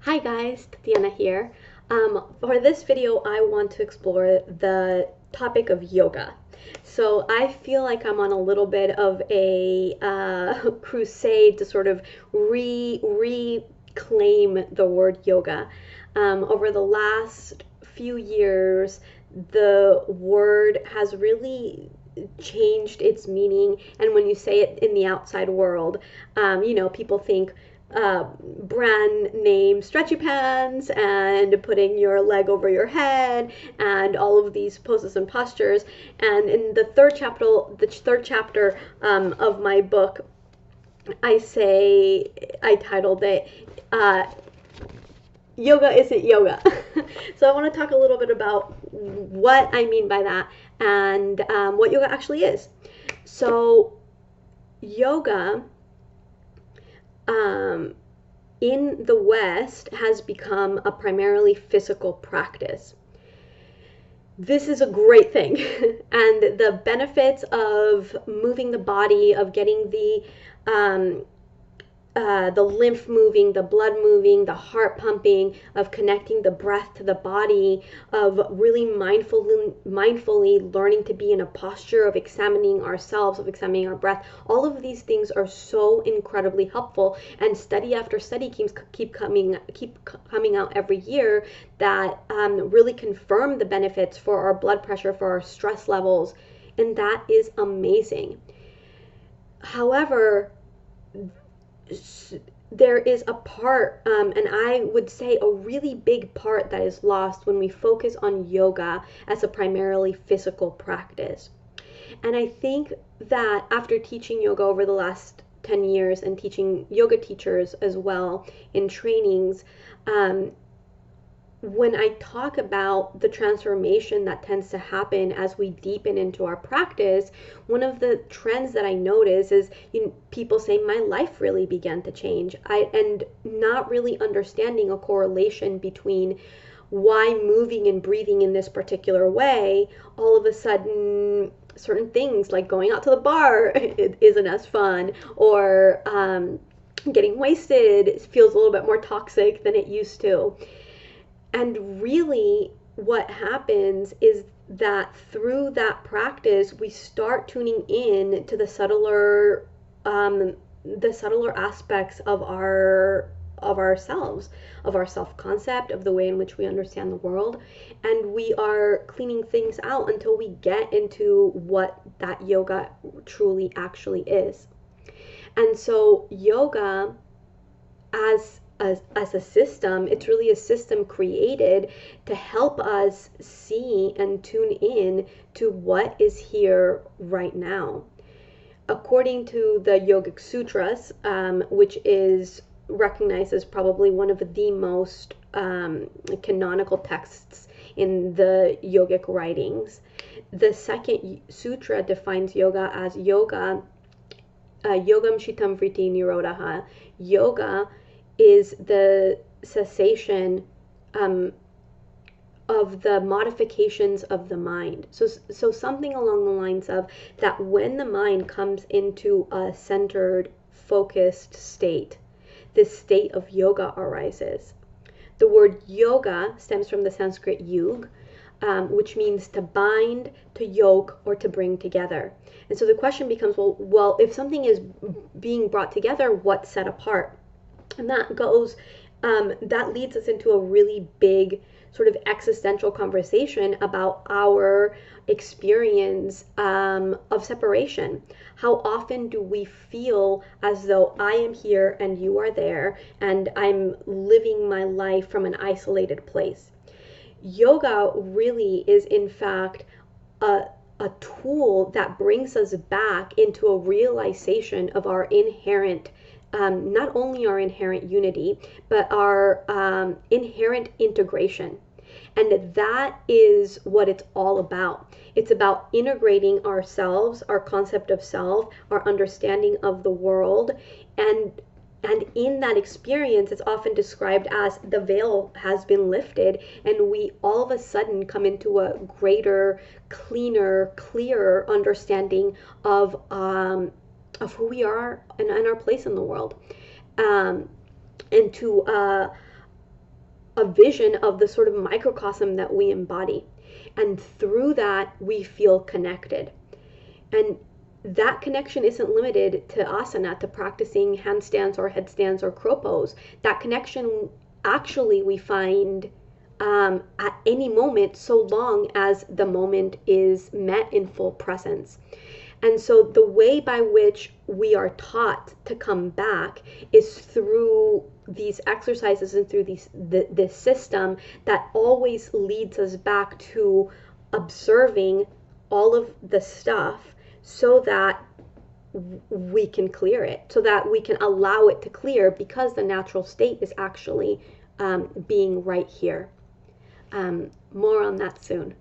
Hi guys, Tatiana here. For this video, I want to explore the topic of yoga. So I feel like I'm on a little bit of a crusade to sort of reclaim the word yoga. Over the last few years, the word has really changed its meaning, and when you say it in the outside world, people think brand name stretchy pants and putting your leg over your head and all of these poses and postures. And in the third chapter of my book, I titled it yoga isn't yoga. So I want to talk a little bit about what I mean by that and what yoga actually is. So yoga in the West has become a primarily physical practice. This is a great thing. And the benefits of moving the body, of getting the lymph moving, the blood moving, the heart pumping, of connecting the breath to the body, of really mindfully learning to be in a posture of examining ourselves, of examining our breath. All of these things are so incredibly helpful, and study after study keep coming out every year that really confirm the benefits for our blood pressure, for our stress levels, and that is amazing. However, there is a part, and I would say a really big part, that is lost when we focus on yoga as a primarily physical practice. And I think that after teaching yoga over the last 10 years and teaching yoga teachers as well in trainings, when I talk about the transformation that tends to happen as we deepen into our practice, one of the trends that I notice is people saying my life really began to change, and not really understanding a correlation between why moving and breathing in this particular way, all of a sudden certain things like going out to the bar isn't as fun, or getting wasted feels a little bit more toxic than it used to. And really what happens is that through that practice, we start tuning in to the subtler aspects of ourselves, of our self-concept, of the way in which we understand the world, and we are cleaning things out until we get into what that yoga truly actually is. And so yoga as a system, it's really a system created to help us see and tune in to what is here right now. According to the Yogic Sutras, which is recognized as probably one of the most canonical texts in the yogic writings, the second sutra defines yoga as yogam shitam vritti nirodha. Yoga is the cessation of the modifications of the mind. So something along the lines of that when the mind comes into a centered, focused state, this state of yoga arises. The word yoga stems from the Sanskrit yug, which means to bind, to yoke, or to bring together. And so the question becomes, well, if something is being brought together, what's set apart? And that leads us into a really big sort of existential conversation about our experience of separation. How often do we feel as though I am here and you are there, and I'm living my life from an isolated place? Yoga really is, in fact, a tool that brings us back into a realization of our inherent not only our inherent unity, but our inherent integration. And that is what it's all about. It's about integrating ourselves, our concept of self, our understanding of the world, and in that experience, it's often described as the veil has been lifted, and we all of a sudden come into a greater, cleaner, clearer understanding of who we are and our place in the world, and to a vision of the sort of microcosm that we embody. And through that, we feel connected. And that connection isn't limited to asana, to practicing handstands or headstands or crow pose. That connection actually we find at any moment, so long as the moment is met in full presence. And so the way by which we are taught to come back is through these exercises and through this system that always leads us back to observing all of the stuff so that we can clear it, so that we can allow it to clear, because the natural state is actually being right here. More on that soon.